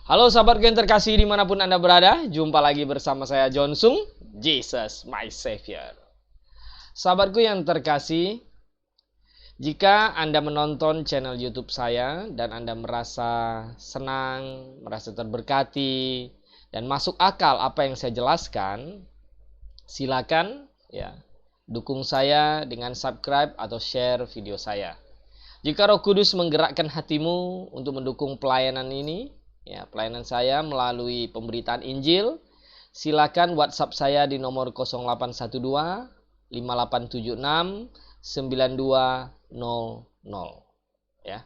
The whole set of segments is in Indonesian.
Halo sahabat yang terkasih dimanapun Anda berada, jumpa lagi bersama saya Jonsung, Jesus my Savior. Sahabatku yang terkasih, jika Anda menonton channel YouTube saya dan Anda merasa senang, merasa terberkati, dan masuk akal apa yang saya jelaskan, silakan ya dukung saya dengan subscribe atau share video saya. Jika Roh Kudus menggerakkan hatimu untuk mendukung pelayanan ini, ya, pelayanan saya melalui pemberitaan Injil, silakan WhatsApp saya di nomor 0812 5876 9200 ya.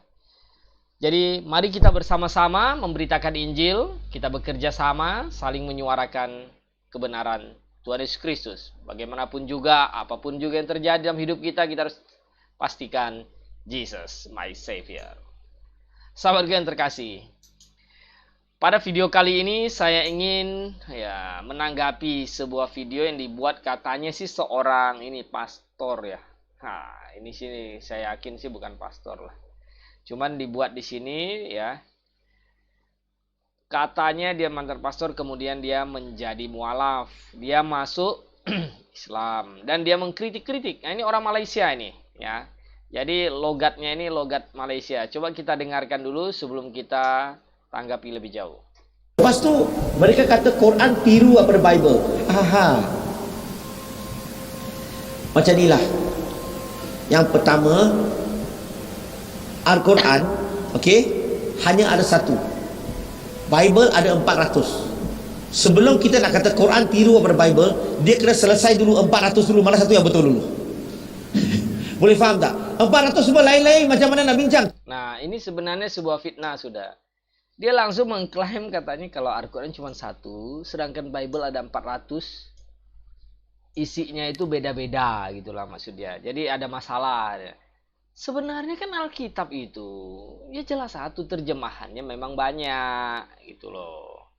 Jadi mari kita bersama-sama memberitakan Injil, kita bekerja sama saling menyuarakan kebenaran Tuhan Yesus Kristus. Bagaimanapun juga, apapun juga yang terjadi dalam hidup kita, kita harus pastikan Jesus my Savior. Sahabat yang terkasih, pada video kali ini saya ingin menanggapi sebuah video yang dibuat katanya sih seorang ini pastor ya. Nah, ini sini saya yakin sih bukan pastor lah. Cuman dibuat di sini ya. Katanya dia mantan pastor, kemudian dia menjadi mualaf. Dia masuk Islam dan dia mengkritik-kritik. Nah, ini orang Malaysia ini ya. Jadi logatnya ini logat Malaysia. Coba kita dengarkan dulu sebelum kita tanggapi lebih jauh. Lepas tu mereka kata Quran tiru apa Bible. Aha. Macam inilah. Yang pertama, Al-Quran, okey, hanya ada satu. Bible ada 400. Sebelum kita nak kata Quran tiru apa Bible, dia kena selesai dulu 400 dulu, mana satu yang betul dulu. Boleh faham tak? 400 semua lain-lain, macam mana nak bincang? Nah, ini sebenarnya sebuah fitnah sudah. Dia langsung mengklaim katanya kalau Al-Quran cuma satu, sedangkan Bible ada 400. Isinya itu beda-beda gitulah maksudnya. Jadi ada masalah. Sebenarnya kan Alkitab itu ya jelas satu, terjemahannya memang banyak gitu loh.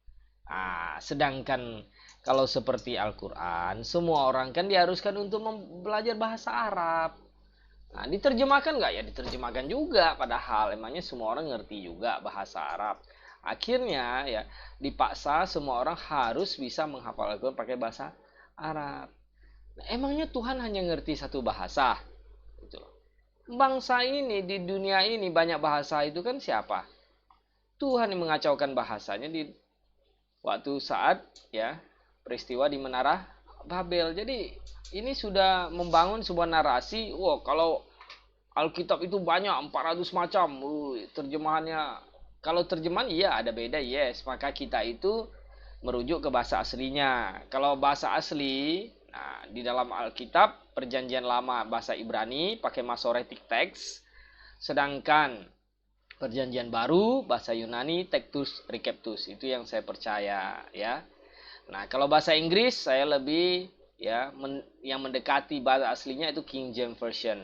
Nah, sedangkan kalau seperti Al-Quran, semua orang kan diharuskan untuk belajar bahasa Arab. Nah, diterjemahkan nggak? Ya diterjemahkan juga, padahal emangnya semua orang ngerti juga bahasa Arab. Akhirnya ya dipaksa semua orang harus bisa menghafal Al-Quran pakai bahasa Arab. Nah, emangnya Tuhan hanya ngerti satu bahasa? Gitu. Bangsa ini di dunia ini banyak bahasa itu kan siapa? Tuhan yang mengacaukan bahasanya di waktu saat ya peristiwa di Menara Babel. Jadi ini sudah membangun sebuah narasi, wah kalau Alkitab itu banyak 400 macam, terjemahannya. Kalau terjemahan iya ada beda, yes, maka kita itu merujuk ke bahasa aslinya. Kalau bahasa asli, nah, di dalam Alkitab Perjanjian Lama bahasa Ibrani pakai Masoretic Text, sedangkan Perjanjian Baru bahasa Yunani Tectus Recaptus. Itu yang saya percaya ya. Nah, kalau bahasa Inggris saya lebih ya yang mendekati bahasa aslinya itu King James Version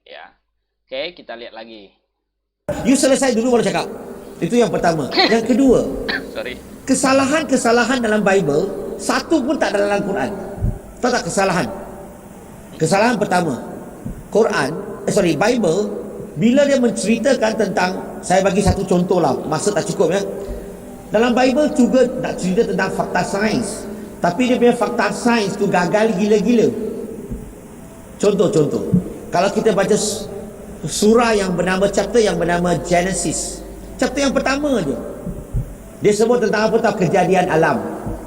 ya. Oke, kita lihat lagi. You selesai dulu baru cakap. Itu yang pertama. Yang kedua, Sorry. kesalahan-kesalahan dalam Bible satu pun tak ada dalam Quran. Tahu tak kesalahan? Kesalahan pertama, Bible bila dia menceritakan tentang, saya bagi satu contoh lah, masa tak cukup ya. Dalam Bible juga nak cerita tentang fakta sains, tapi dia punya fakta sains tu gagal gila-gila. Contoh-contoh, kalau kita baca surah yang bernama, chapter yang bernama Genesis, chapter yang pertama je, dia sebut tentang apa tahu? Kejadian alam.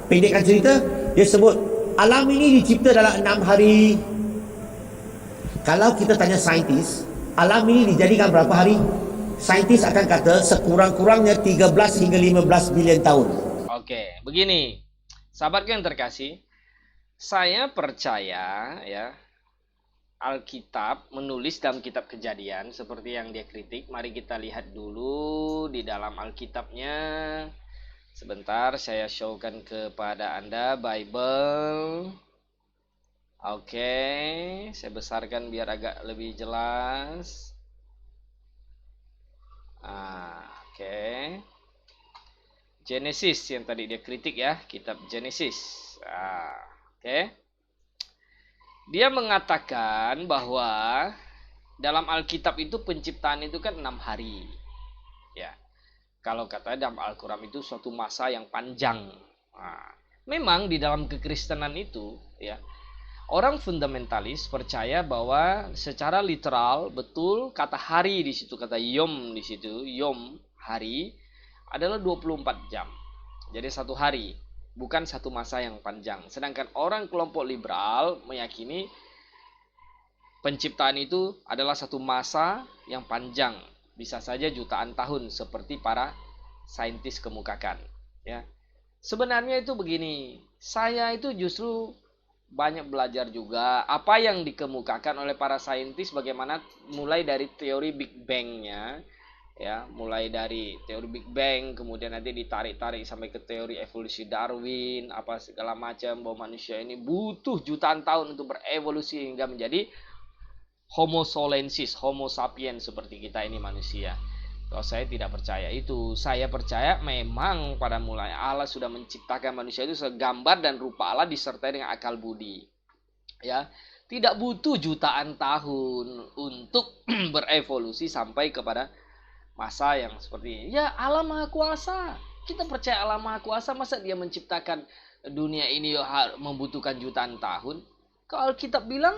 Pendekkan cerita, dia sebut alam ini dicipta dalam 6 hari. Kalau kita tanya saintis, alam ini dijadikan berapa hari? Saintis akan kata sekurang-kurangnya 13 hingga 15 bilion tahun. Oke, begini. Sahabatku yang terkasih, saya percaya ya Alkitab menulis dalam kitab Kejadian seperti yang dia kritik. Mari kita lihat dulu di dalam Alkitabnya. Sebentar saya showkan kepada Anda Bible. Oke, saya besarkan biar agak lebih jelas. Oke. Genesis yang tadi dia kritik ya, kitab Genesis. Oke. Dia mengatakan bahwa dalam Alkitab itu penciptaan itu kan 6 hari. Ya. Kalau kata dalam Al-Quran itu suatu masa yang panjang. Nah, memang di dalam kekristenan itu ya, orang fundamentalis percaya bahwa secara literal betul kata hari di situ, kata yom di situ, yom hari adalah 24 jam. Jadi satu hari, bukan satu masa yang panjang. Sedangkan orang kelompok liberal meyakini penciptaan itu adalah satu masa yang panjang, bisa saja jutaan tahun seperti para saintis kemukakan, ya. Sebenarnya itu begini, saya itu justru banyak belajar juga apa yang dikemukakan oleh para saintis, bagaimana mulai dari teori Big Bang-nya, ya, mulai dari teori Big Bang, kemudian nanti ditarik-tarik sampai ke teori evolusi Darwin, apa segala macam, bahwa manusia ini butuh jutaan tahun untuk berevolusi hingga menjadi Homo solensis, Homo sapiens seperti kita ini manusia. Kalau saya tidak percaya itu, saya percaya memang pada mulanya Allah sudah menciptakan manusia itu segambar dan rupa Allah disertai dengan akal budi. Ya, tidak butuh jutaan tahun untuk berevolusi sampai kepada masa yang seperti ini. Ya, Allah Maha Kuasa. Kita percaya Allah Maha Kuasa, masa dia menciptakan dunia ini membutuhkan jutaan tahun? Kalau Alkitab bilang,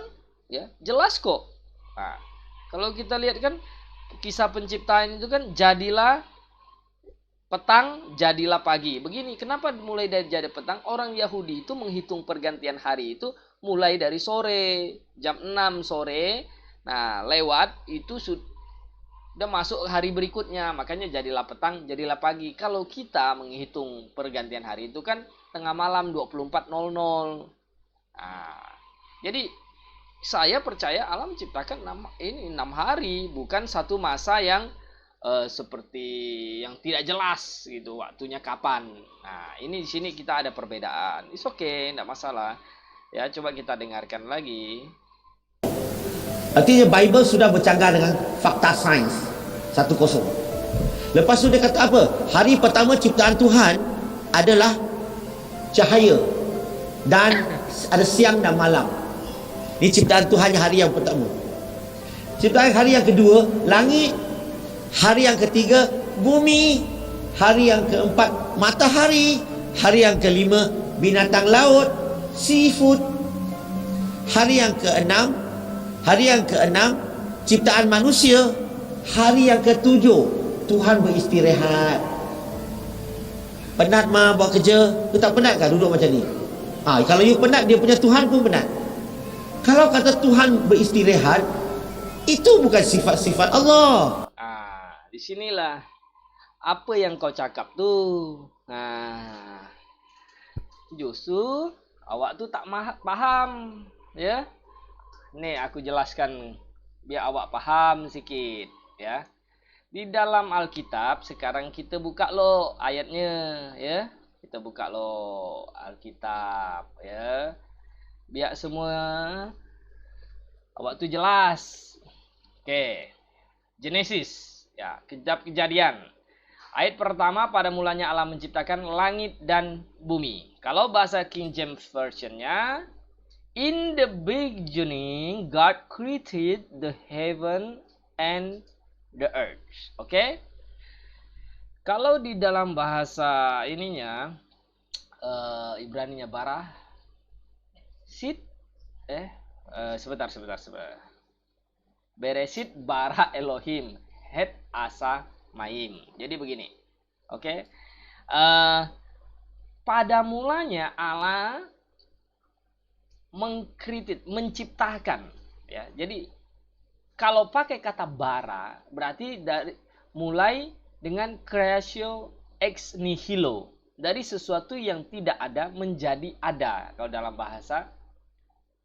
ya, jelas kok. Nah, kalau kita lihat kan kisah penciptaan itu kan jadilah petang, jadilah pagi. Begini, kenapa mulai dari jadi petang? Orang Yahudi itu menghitung pergantian hari itu mulai dari sore, jam 6 sore. Nah, lewat itu sudah masuk hari berikutnya. Makanya jadilah petang, jadilah pagi. Kalau kita menghitung pergantian hari itu kan tengah malam 24.00. Nah, jadi saya percaya Allah menciptakan 6 hari, bukan satu masa yang seperti yang tidak jelas gitu waktunya kapan. Nah, ini di sini kita ada perbedaan. It's okay, tidak masalah. Ya, coba kita dengarkan lagi. Artinya Bible sudah bercanggah dengan fakta sains. 1-0. Lepas tu dia kata apa? Hari pertama ciptaan Tuhan adalah cahaya dan ada siang dan malam. Ini ciptaan Tuhan hari yang pertama. Ciptaan hari yang kedua, langit. Hari yang ketiga, bumi. Hari yang keempat, matahari. Hari yang kelima, binatang laut, seafood. Hari yang keenam, ciptaan manusia. Hari yang ketujuh, Tuhan beristirahat. Penat mah buat kerja? Tu tak penat kah duduk macam ni? Kalau you penat, dia punya Tuhan pun penat. Kalau kata Tuhan beristirahat, itu bukan sifat-sifat Allah. Disinilah apa yang kau cakap tuh. Nah, justru awak tuh tak paham, ya. Nih aku jelaskan biar awak paham sikit, ya. Di dalam Alkitab sekarang kita buka lo ayatnya, ya. Kita buka lo Alkitab, ya. Biar semua awak tu jelas. Oke. Genesis, ya, kitab Kejadian. Ayat pertama, pada mulanya Allah menciptakan langit dan bumi. Kalau bahasa King James Version-nya, in the beginning God created the heaven and the earth. Oke? Kalau di dalam bahasa ininya Ibraninya Barah sebentar. Beresit bara Elohim het asa maim. Jadi begini. Oke. Pada mulanya Allah menciptakan, ya. Jadi kalau pakai kata bara berarti mulai dengan creatio ex nihilo, dari sesuatu yang tidak ada menjadi ada kalau dalam bahasa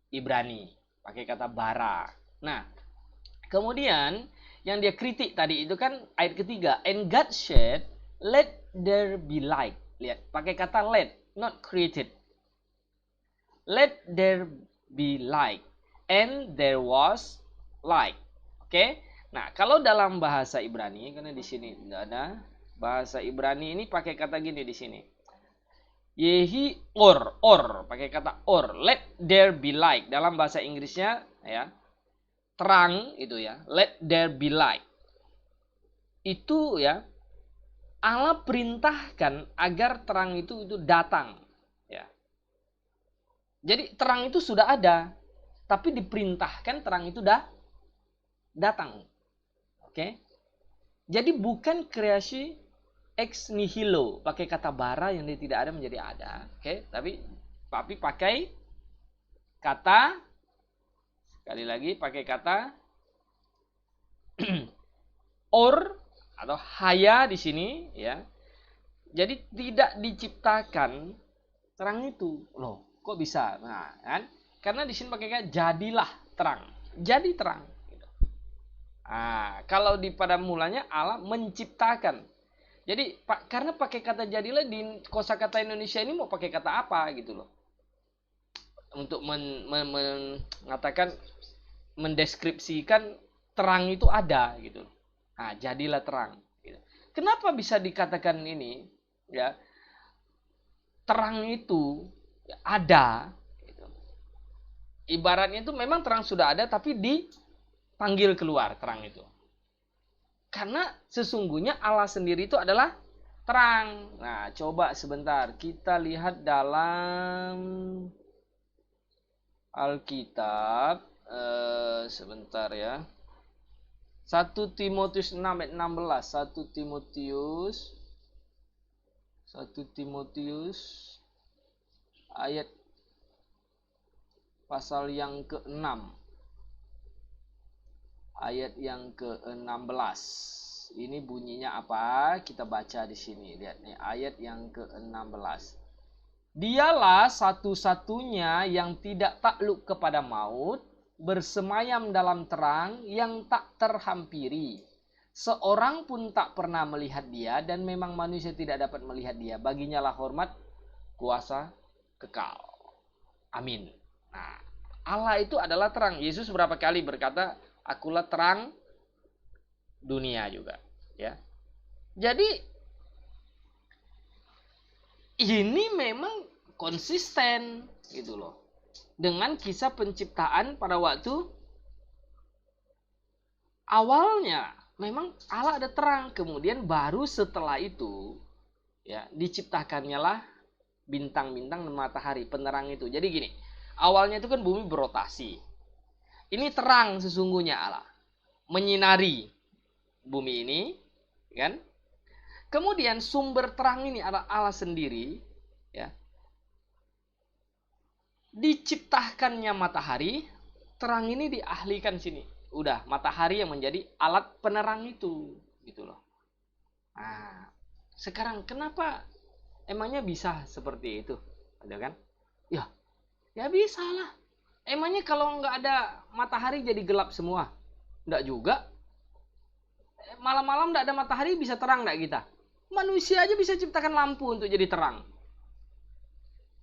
Ibrani, pakai kata bara. Nah, kemudian yang dia kritik tadi itu kan ayat ketiga, and God said, let there be light. Lihat, pakai kata let, not created. Let there be light, and there was light. Oke? Nah, kalau dalam bahasa Ibrani, karena di sini tidak ada bahasa Ibrani ini pakai kata gini di sini. Yehi or, pakai kata or. Let there be light. Dalam bahasa Inggrisnya, ya, terang itu, ya. Let there be light. Itu, ya, Allah perintahkan agar terang itu datang. Ya. Jadi terang itu sudah ada, tapi diperintahkan terang itu datang. Oke? Jadi bukan kreasi ex nihilo, pakai kata bara yang dia tidak ada menjadi ada. Oke? Tapi pakai kata, sekali lagi pakai kata or atau haya di sini, ya. Jadi tidak diciptakan terang itu. Loh, kok bisa? Nah, kan? Karena di sini pakai kata jadilah terang. Jadi terang. Nah, kalau di pada mulanya Allah menciptakan. Jadi karena pakai kata jadilah di kosakata Indonesia ini mau pakai kata apa gitu loh. Untuk mengatakan, mendeskripsikan terang itu ada gitu. Nah, jadilah terang. Kenapa bisa dikatakan ini? Ya, terang itu ada. Gitu. Ibaratnya itu memang terang sudah ada, tapi dipanggil keluar terang itu. Karena sesungguhnya Allah sendiri itu adalah terang. Nah, coba sebentar kita lihat dalam Alkitab. Sebentar ya. 1 Timotius 6 ayat 16. 1 Timotius ayat pasal yang ke-6. Ayat yang ke-16. Ini bunyinya apa? Kita baca di sini. Lihat nih, ayat yang ke-16. Dialah satu-satunya yang tidak takluk kepada maut, bersemayam dalam terang yang tak terhampiri. Seorang pun tak pernah melihat dia, dan memang manusia tidak dapat melihat dia. Baginya lah hormat, kuasa, kekal. Amin. Nah, Allah itu adalah terang. Yesus berapa kali berkata, akulah terang dunia juga. Ya. Jadi, ini memang konsisten gitu loh. Dengan kisah penciptaan pada waktu awalnya memang Allah ada terang, kemudian baru setelah itu ya diciptakannya lah bintang-bintang dan matahari, penerang itu. Jadi gini, awalnya itu kan bumi berotasi. Ini terang sesungguhnya Allah menyinari bumi ini, kan? Kemudian sumber terang ini adalah Allah sendiri, ya. Diciptakannya matahari, terang ini diahlikan sini. Udah, matahari yang menjadi alat penerang itu, gitu loh. Nah, sekarang kenapa emangnya bisa seperti itu? Ada kan? Ya bisa lah. Emangnya kalau nggak ada matahari jadi gelap semua? Nggak juga. Malam-malam nggak ada matahari bisa terang nggak kita? Manusia aja bisa ciptakan lampu untuk jadi terang.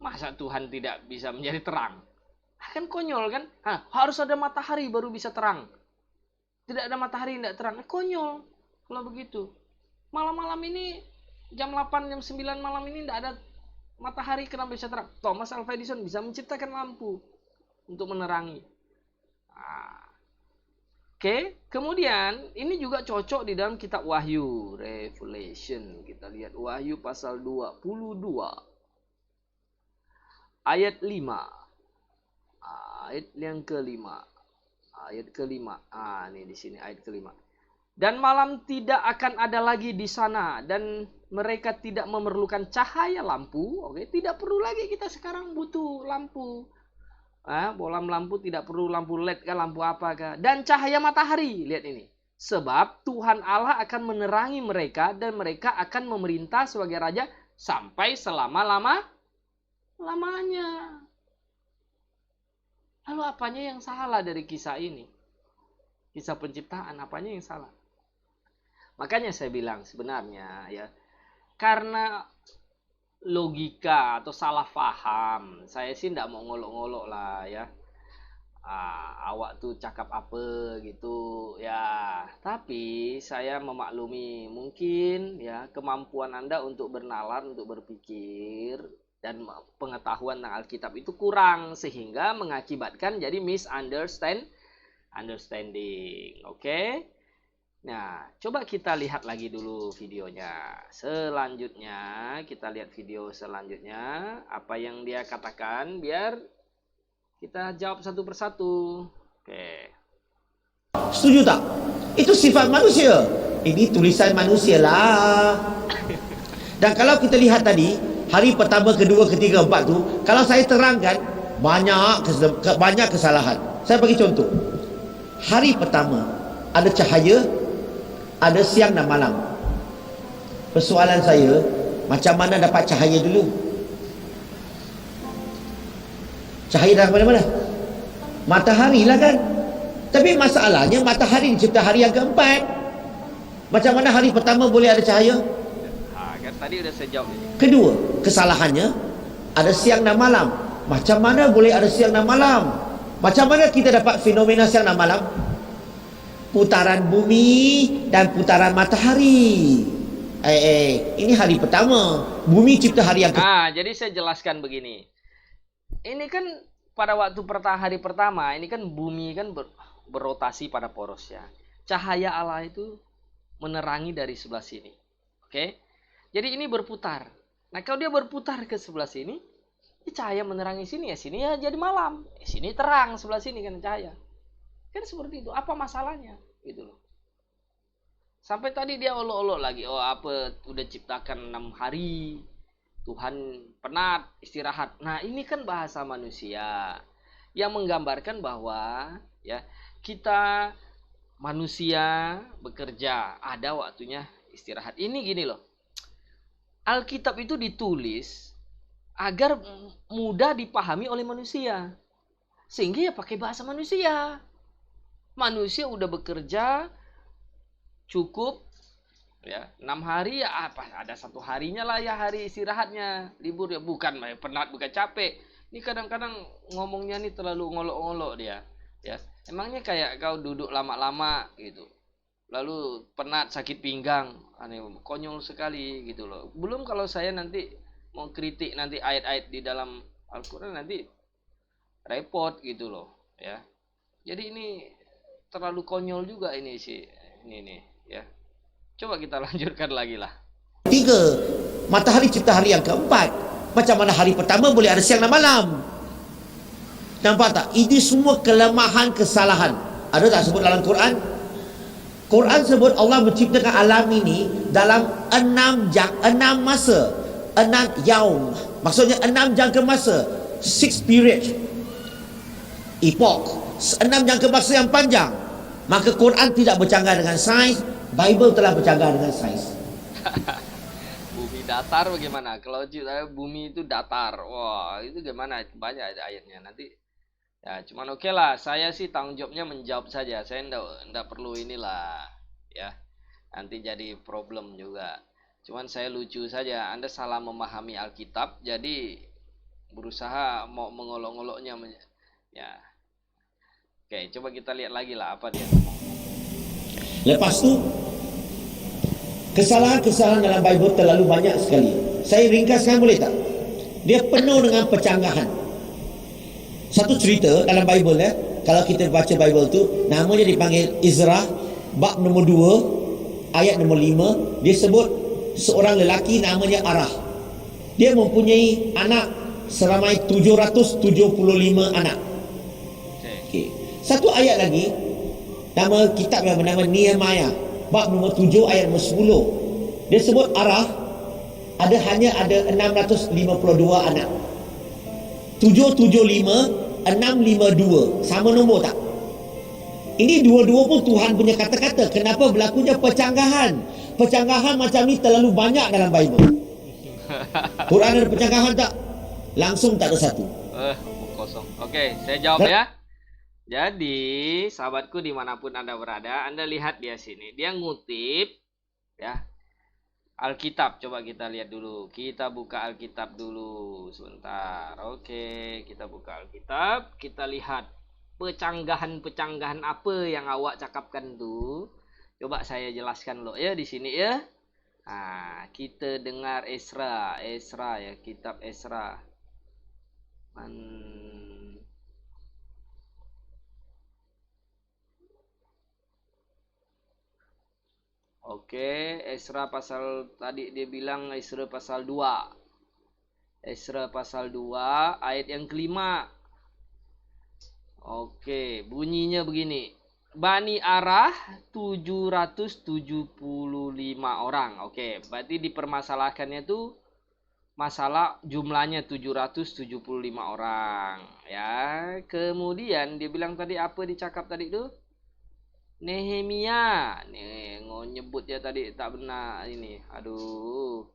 Masa Tuhan tidak bisa menjadi terang? Kan konyol kan? Harus ada matahari baru bisa terang. Tidak ada matahari tidak terang. Konyol kalau begitu. Malam-malam ini jam 8, jam 9 malam ini tidak ada matahari, kenapa bisa terang? Thomas Alva Edison bisa menciptakan lampu untuk menerangi. Oke, kemudian ini juga cocok di dalam kitab Wahyu, Revelation. Kita lihat Wahyu pasal 22. Ayat 5. Ayat yang kelima. Ayat kelima. Ini di sini ayat kelima. Dan malam tidak akan ada lagi di sana, dan mereka tidak memerlukan cahaya lampu. Oke, tidak perlu lagi kita sekarang butuh lampu. Bolam lampu tidak perlu lampu LED kan, lampu apa kan? Dan cahaya matahari, lihat ini. Sebab Tuhan Allah akan menerangi mereka, dan mereka akan memerintah sebagai raja sampai selama-lamanya. Lalu apanya yang salah dari kisah ini? Kisah penciptaan, apanya yang salah? Makanya saya bilang sebenarnya ya, karena logika atau salah paham, saya sih tidak mau ngolok-ngolok lah ya. Awak tuh cakap apa gitu ya. Tapi saya memaklumi mungkin ya kemampuan Anda untuk bernalar, untuk berpikir dan pengetahuan tentang Alkitab itu kurang, sehingga mengakibatkan jadi misunderstanding. Oke? Nah, coba kita lihat lagi dulu videonya. Selanjutnya, kita lihat video selanjutnya. Apa yang dia katakan, biar kita jawab satu persatu. Oke. Setuju tak? Itu sifat manusia. Ini tulisan manusia lah. Dan kalau kita lihat tadi, hari pertama, kedua, ketiga, empat tu, kalau saya terangkan, banyak kesalahan. Saya bagi contoh. Hari pertama, ada cahaya, ada siang dan malam. Persoalan saya, macam mana dapat cahaya dulu? Cahaya dari mana-mana? Matahari lah kan? Tapi masalahnya matahari dicipta hari yang keempat. Macam mana hari pertama boleh ada cahaya? Kan tadi udah saya jawab ini. Kedua, kesalahannya ada siang dan malam. Macam mana boleh ada siang dan malam? Macam mana kita dapat fenomena siang dan malam? Putaran bumi dan putaran matahari. Ini hari pertama. Bumi cipta hari yang Jadi saya jelaskan begini. Ini kan pada waktu hari pertama, ini kan bumi kan berotasi pada porosnya. Cahaya Allah itu menerangi dari sebelah sini. Oke? Jadi ini berputar. Nah, kalau dia berputar ke sebelah sini, cahaya menerangi sini ya jadi malam. Sini terang, sebelah sini kan cahaya. Kan seperti itu. Apa masalahnya? Gitu loh. Sampai tadi dia olok-olok lagi. Oh, apa udah ciptakan 6 hari. Tuhan penat, istirahat. Nah, ini kan bahasa manusia yang menggambarkan bahwa ya, kita manusia bekerja, ada waktunya istirahat. Ini gini loh. Alkitab itu ditulis agar mudah dipahami oleh manusia. Sehingga ya pakai bahasa manusia. Manusia udah bekerja cukup ya 6 hari ya apa ada 1 harinya lah ya hari istirahatnya, libur ya, bukan penat bukan capek. Ini kadang-kadang ngomongnya nih terlalu ngolok-ngolok dia ya. Emangnya kayak kau duduk lama-lama gitu lalu penat sakit pinggang, aneh, konyol sekali gitu loh. Belum kalau saya nanti mau kritik nanti ayat-ayat di dalam Al-Quran, nanti repot gitu loh ya. Jadi ini terlalu konyol juga ini sih, ini nih ya. Coba kita lanjutkan lagi lah. Tiga, matahari cipta hari yang keempat. Macam mana hari pertama boleh ada siang dan malam? Nampak tak? Ini semua kelemahan, kesalahan. Ada tak sebut dalam Quran? Quran sebut Allah menciptakan alam ini dalam 6 masa. 6 yaum. Maksudnya 6 jangka masa. 6 period. Epoch. 6 jangka masa yang panjang. Maka Quran tidak bercanggah dengan sains. Bible telah bercanggah dengan sains. Bumi datar bagaimana? Kalau bumi itu datar, wah itu gimana? Banyak ayatnya nanti. Ya cuman oke lah. Saya sih tanggung jawabnya menjawab saja. Saya ndak perlu inilah, ya. Nanti jadi problem juga. Cuman saya lucu saja. Anda salah memahami Alkitab, jadi berusaha mau mengolok-oloknya. Ya. Oke, coba kita lihat lagi lah apa dia ngomong. Lepas tu, kesalahan-kesalahan dalam Bible terlalu banyak sekali. Saya ringkaskan boleh tak? Dia penuh dengan pencanggahan. Satu cerita dalam Bible ya, kalau kita baca Bible tu, namanya dipanggil Ezra, bab nombor 2, ayat nombor 5, dia sebut seorang lelaki namanya Arah. Dia mempunyai anak seramai 775 anak. Okay. Satu ayat lagi, nama kitab yang bernama Nehemiah, bab nombor 7 ayat nombor 10. Dia sebut Arah hanya ada 652 anak. 775 652 sama nombor tak? Ini dua-dua pun Tuhan punya kata-kata. Kenapa berlakunya pencanggahan? Pencanggahan macam ni terlalu banyak dalam Bible. Quran ada pencanggahan tak? Langsung tak ada satu. Kosong. Oke, saya jawab ya. Jadi, sahabatku dimanapun Anda berada, Anda lihat dia sini. Dia ngutip ya Alkitab. Coba kita lihat dulu. Kita buka Alkitab dulu sebentar. Oke, kita buka Alkitab. Kita lihat pecanggahan-pecanggahan apa yang awak cakapkan tuh. Coba saya jelaskan loh ya di sini ya. Nah, kita dengar Esra ya, kitab Esra. Oke, Esra pasal tadi dia bilang Esra pasal 2. Esra pasal 2 ayat yang kelima. Oke, bunyinya begini. Bani Arah 775 orang. Oke, berarti dipermasalahkannya tuh masalah jumlahnya 775 orang. Ya, kemudian dia bilang tadi apa dicakap tadi tuh? Nehemia. Nih, nyebut dia tadi tak benar ini. Aduh.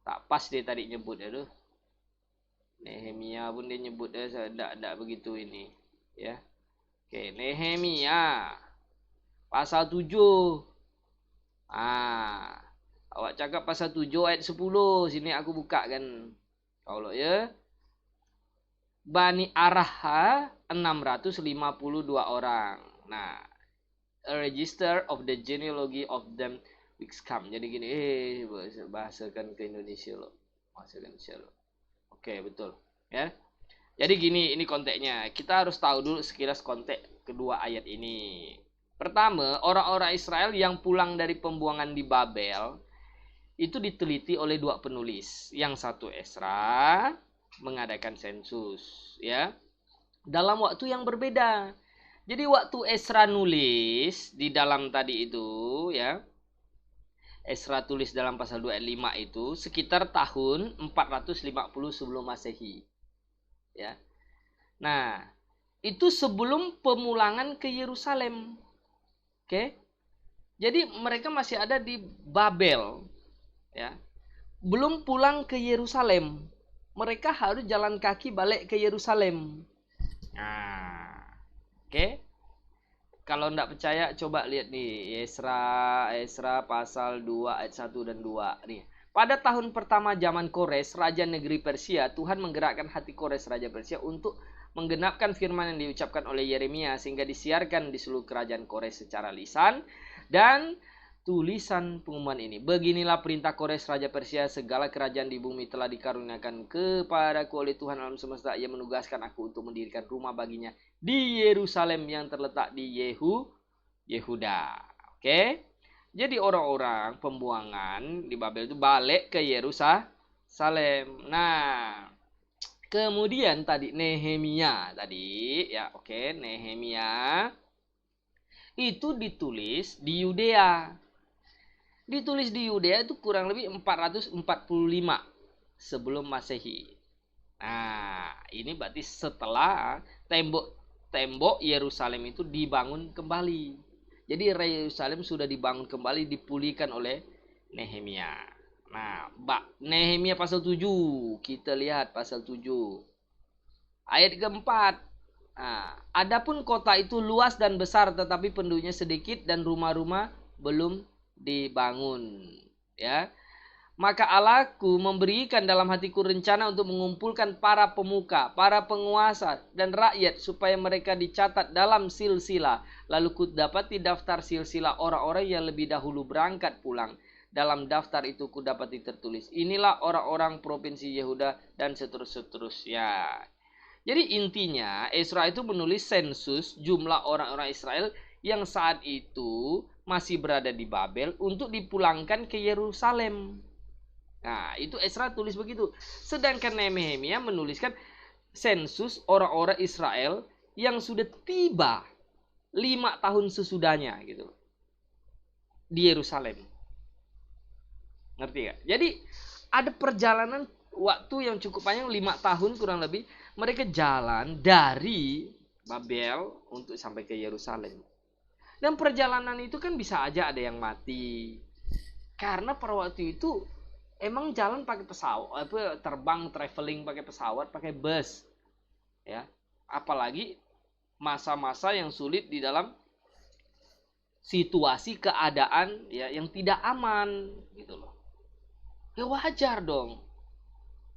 Tak pas dia tadi nyebut aduh. Nehemia pun dia nyebut dia tidak begitu ini, ya. Oke, Nehemia pasal 7. Awak cakap pasal 7 ayat 10. Sini aku buka kan. Kalau ya. Bani Arah 652 orang. Nah, a register of the genealogy of them which come. Jadi gini, bahasakan ke Indonesia loh. Bahasakan Indonesia loh. Oke, betul. Ya. Jadi gini, ini konteksnya. Kita harus tahu dulu sekilas konteks kedua ayat ini. Pertama, orang-orang Israel yang pulang dari pembuangan di Babel itu diteliti oleh dua penulis. Yang satu Esra mengadakan sensus, ya. Dalam waktu yang berbeda. Jadi waktu Esra nulis di dalam tadi itu, ya. Esra tulis dalam pasal 2 ayat 5 itu sekitar tahun 450 sebelum Masehi. Ya. Nah, itu sebelum pemulangan ke Yerusalem. Oke. Jadi mereka masih ada di Babel, ya. Belum pulang ke Yerusalem. Mereka harus jalan kaki balik ke Yerusalem. Nah, oke. Kalau tidak percaya coba lihat nih Esra pasal 2 ayat 1 dan 2 nih. Pada tahun pertama zaman Kores, raja negeri Persia, Tuhan menggerakkan hati Kores raja Persia untuk menggenapkan firman yang diucapkan oleh Yeremia sehingga disiarkan di seluruh kerajaan Kores secara lisan dan tulisan pengumuman ini. Beginilah perintah Kores raja Persia, segala kerajaan di bumi telah dikaruniakan kepadaku oleh Tuhan alam semesta. Ia menugaskan aku untuk mendirikan rumah baginya di Yerusalem yang terletak di Yehuda. Oke. Jadi orang-orang pembuangan di Babel itu balik ke Yerusalem. Nah, kemudian tadi Nehemia tadi, ya oke, Nehemia itu ditulis di Yudea. Ditulis di Yudea itu kurang lebih 445 sebelum Masehi. Nah, ini berarti setelah tembok Yerusalem itu dibangun kembali. Jadi Yerusalem sudah dibangun kembali, dipulihkan oleh Nehemia. Nah, Nehemia pasal 7. Kita lihat pasal 7. Ayat keempat. Nah, adapun kota itu luas dan besar tetapi penduduknya sedikit dan rumah-rumah belum dibangun, ya. Maka Allahku memberikan dalam hatiku rencana untuk mengumpulkan para pemuka, para penguasa dan rakyat supaya mereka dicatat dalam silsilah. Lalu ku dapati daftar silsilah orang-orang yang lebih dahulu berangkat pulang. Dalam daftar itu ku dapati tertulis, inilah orang-orang provinsi Yehuda dan seterusnya. Jadi intinya Esra itu menulis sensus jumlah orang-orang Israel yang saat itu masih berada di Babel untuk dipulangkan ke Yerusalem. Nah, itu Esra tulis begitu. Sedangkan Nehemia menuliskan sensus orang-orang Israel yang sudah tiba 5 tahun sesudahnya gitu di Yerusalem. Ngerti gak? Jadi ada perjalanan waktu yang cukup panjang, 5 tahun kurang lebih. Mereka jalan dari Babel untuk sampai ke Yerusalem. Dan perjalanan itu kan bisa aja ada yang mati. Karena pada waktu itu emang jalan pakai pesawat, terbang traveling pakai pesawat, pakai bus. Ya. Apalagi masa-masa yang sulit di dalam situasi keadaan ya yang tidak aman gitu loh. Ya wajar dong.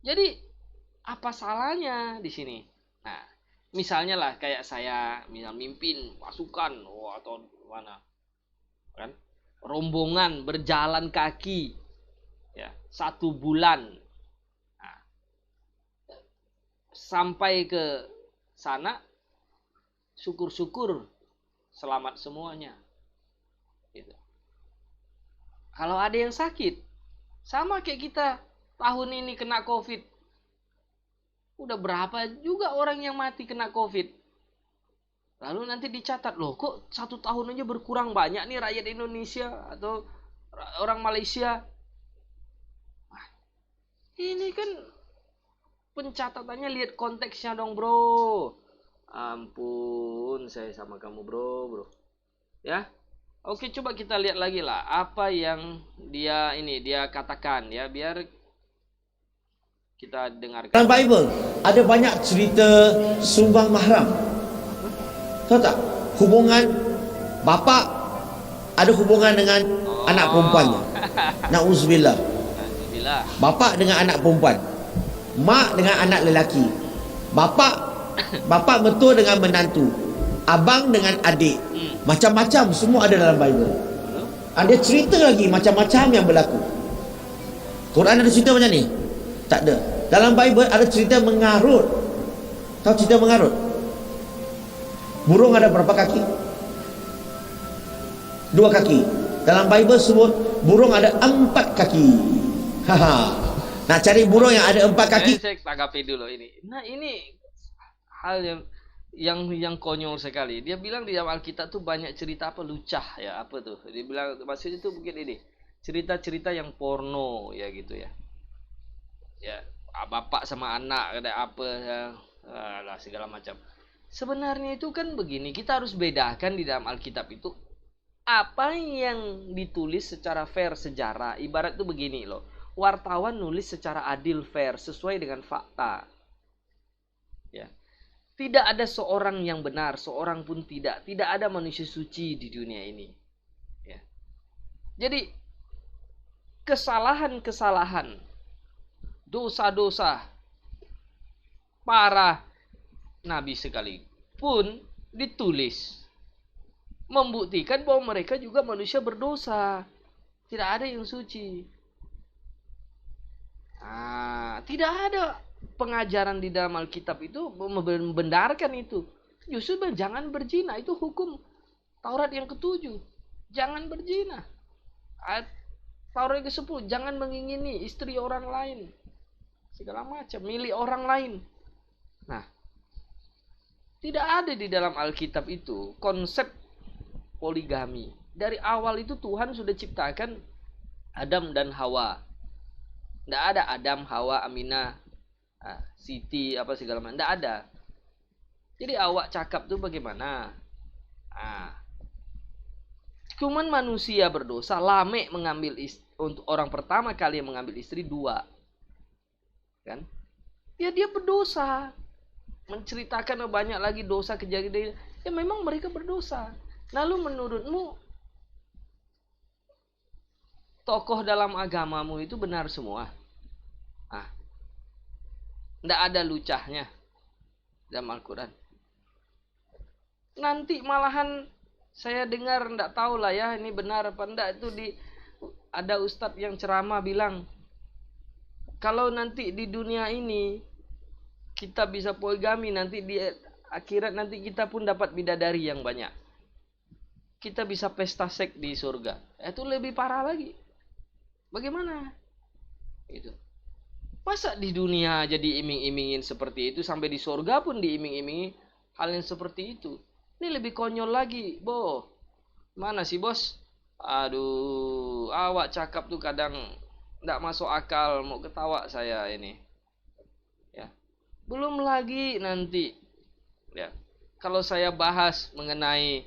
Jadi apa salahnya di sini? Nah, misalnya lah kayak saya mimpin pasukan atau mana kan rombongan berjalan kaki ya 1 bulan nah, sampai ke sana syukur-syukur selamat semuanya gitu. Kalau ada yang sakit, sama kayak kita tahun ini kena COVID. Udah berapa juga orang yang mati kena COVID. Lalu nanti dicatat, loh kok 1 tahun aja berkurang banyak nih rakyat Indonesia atau orang Malaysia. Ini kan pencatatannya, lihat konteksnya dong bro. Ampun, saya sama kamu bro. Ya, oke, coba kita lihat lagi lah apa yang dia katakan ya, biar kita dengarkan. Dalam Bible ada banyak cerita sumbang mahram. Tahu tak? Hubungan bapa ada hubungan dengan anak perempuannya. Nauzubillah. Alhamdulillah. Bapa dengan anak perempuan, mak dengan anak lelaki, bapa mertua dengan menantu, abang dengan adik. Macam-macam semua ada dalam Bible. Ada cerita lagi macam-macam yang berlaku. Quran ada cerita macam ni? Tak ada. Dalam Bible ada cerita mengarut. Tahu cerita mengarut? Burung ada berapa kaki? 2 kaki. Dalam Bible sebut burung ada 4 kaki. Haha. Nak cari burung yang ada 4 kaki? Saya tanggapi dulu ini. Nah, ini hal yang konyol sekali. Dia bilang di dalam Alkitab tuh banyak cerita apa lucah ya, apa tuh? Dia bilang maksudnya tuh mungkin ini, cerita-cerita yang porno ya gitu ya. Ya, bapak sama anak ada apa ya, lah segala macam. Sebenarnya itu kan begini, kita harus bedakan di dalam Alkitab itu apa yang ditulis secara fair sejarah. Ibarat tuh begini loh, wartawan nulis secara adil, fair, sesuai dengan fakta. Ya. Tidak ada seorang yang benar, seorang pun tidak. Tidak ada manusia suci di dunia ini. Ya. Jadi kesalahan-kesalahan, dosa-dosa para nabi sekalipun ditulis membuktikan bahwa mereka juga manusia berdosa. Tidak ada yang suci. Tidak ada pengajaran di dalam Alkitab itu membenarkan itu. Justru jangan berzina, itu hukum Taurat yang ke-7. Jangan berzina. Taurat yang ke-10, jangan mengingini istri orang lain. Segala macam, milik orang lain. Nah, tidak ada di dalam Alkitab itu konsep poligami. Dari awal itu Tuhan sudah ciptakan Adam dan Hawa. Tidak ada Adam, Hawa, Aminah, Siti, apa segala macam. Tidak ada. Jadi awak cakap tuh bagaimana? Cuman manusia berdosa. Lamek mengambil untuk orang pertama kali yang mengambil istri 2. Kan? Ya dia berdosa. Menceritakan banyak lagi dosa kejadian. Ya memang mereka berdosa. Lalu menurutmu tokoh dalam agamamu itu benar semua? Tidak ada lucahnya dalam Al-Quran. Nanti malahan saya dengar, tidak tahu lah ya ini benar apa enggak, itu ada ustadz yang ceramah bilang, kalau nanti di dunia ini kita bisa poligami, nanti di akhirat nanti kita pun dapat bidadari yang banyak. Kita bisa pesta seks di surga. Itu lebih parah lagi. Bagaimana? Itu. Masa di dunia jadi iming-imingin seperti itu, sampai di surga pun diiming-imingi hal yang seperti itu. Ini lebih konyol lagi, Mana sih, Bos? Aduh, awak cakap tuh kadang tidak masuk akal, mau ketawa saya ini. Ya. Belum lagi nanti ya, kalau saya bahas mengenai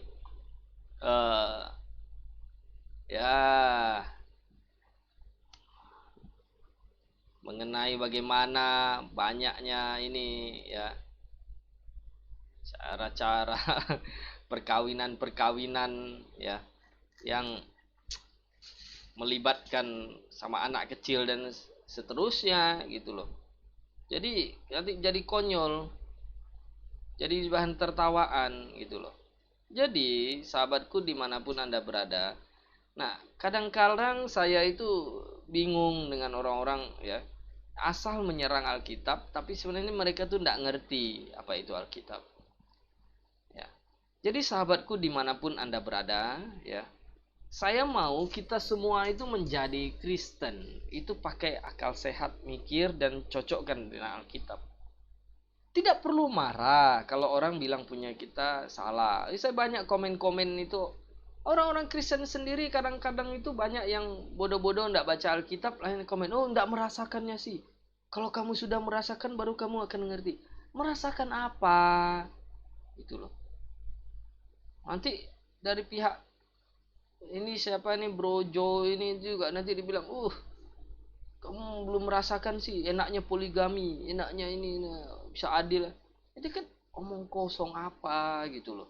mengenai bagaimana banyaknya ini ya cara-cara perkawinan ya yang melibatkan sama anak kecil dan seterusnya gitu loh. Jadi nanti jadi konyol, jadi bahan tertawaan gitu loh. Jadi sahabatku dimanapun Anda berada, nah kadang-kadang saya itu bingung dengan orang-orang ya, asal menyerang Alkitab, tapi sebenarnya mereka tuh tidak ngerti apa itu Alkitab. Ya. Jadi sahabatku dimanapun Anda berada, ya, Saya mau kita semua itu menjadi Kristen, itu pakai akal sehat, mikir dan cocokkan dengan Alkitab. Tidak perlu marah kalau orang bilang punya kita salah. Saya banyak komen-komen itu. Orang-orang Kristen sendiri kadang-kadang itu banyak yang bodoh-bodoh nggak baca Alkitab, lain komen, oh nggak merasakannya sih. Kalau kamu sudah merasakan baru kamu akan ngerti. Merasakan apa? Itu loh. Nanti dari pihak ini siapa nih Brojo ini juga nanti dibilang, kamu belum merasakan sih enaknya poligami, enaknya ini bisa adil. Jadi kan omong kosong apa gitu loh.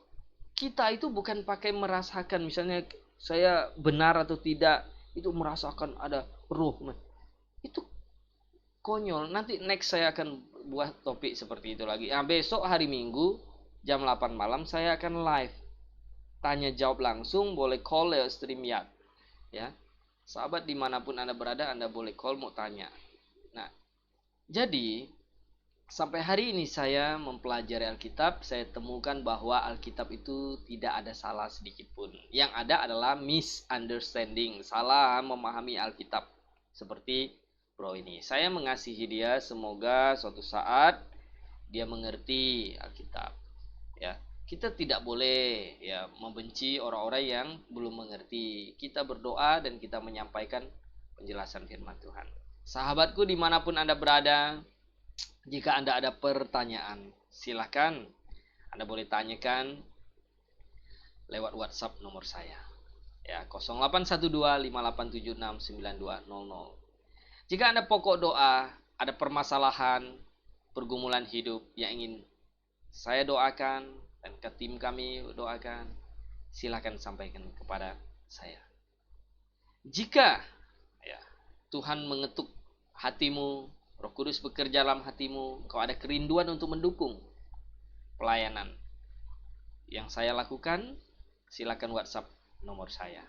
Kita itu bukan pakai merasakan, misalnya saya benar atau tidak, itu merasakan ada ruh. Itu konyol. Nanti next saya akan buat topik seperti itu lagi. Nah, besok hari Minggu jam 8 malam saya akan live. Tanya jawab langsung, boleh call ya StreamYard. Ya. Sahabat dimanapun Anda berada, Anda boleh call mau tanya. Nah, jadi sampai hari ini saya mempelajari Alkitab, saya temukan bahwa Alkitab itu tidak ada salah sedikit pun. Yang ada adalah misunderstanding, salah memahami Alkitab. Seperti bro ini. Saya mengasihi dia, semoga suatu saat dia mengerti Alkitab. Ya. Kita tidak boleh ya membenci orang-orang yang belum mengerti. Kita berdoa dan kita menyampaikan penjelasan firman Tuhan. Sahabatku dimanapun Anda berada, jika Anda ada pertanyaan, silakan Anda boleh tanyakan lewat WhatsApp nomor saya. Ya, 081258769200. Jika Anda pokok doa, ada permasalahan, pergumulan hidup yang ingin saya doakan dan ke tim kami doakan, silakan sampaikan kepada saya. Jika ya, Tuhan mengetuk hatimu, Roh Kudus bekerja dalam hatimu, kau ada kerinduan untuk mendukung pelayanan yang saya lakukan, silakan WhatsApp nomor saya.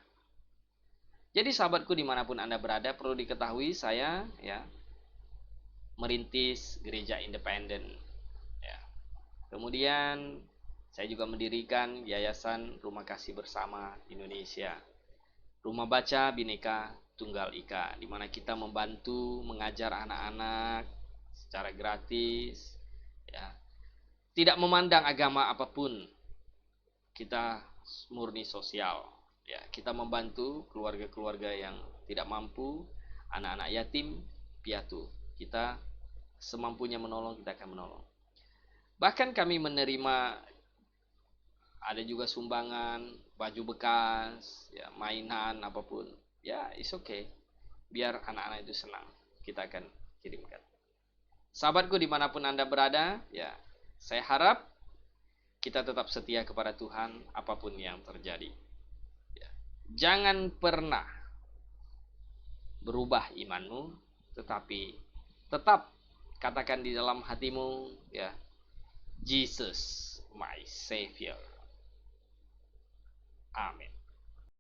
Jadi sahabatku dimanapun Anda berada, perlu diketahui saya ya merintis gereja independen. Ya. Kemudian saya juga mendirikan Yayasan Rumah Kasih Bersama Indonesia, Rumah Baca Bhinneka Tunggal Ika, di mana kita membantu mengajar anak-anak secara gratis, ya. Tidak memandang agama apapun, kita murni sosial, ya. Kita membantu keluarga-keluarga yang tidak mampu, anak-anak yatim piatu. Kita semampunya menolong, kita akan menolong. Bahkan kami menerima ada juga sumbangan, baju bekas, ya, mainan apapun. Ya, it's okay. Biar anak-anak itu senang, kita akan kirimkan. Sahabatku dimanapun Anda berada, ya, saya harap kita tetap setia kepada Tuhan apapun yang terjadi. Ya. Jangan pernah berubah imanmu, tetapi tetap katakan di dalam hatimu, ya, Jesus, my Savior. Amin.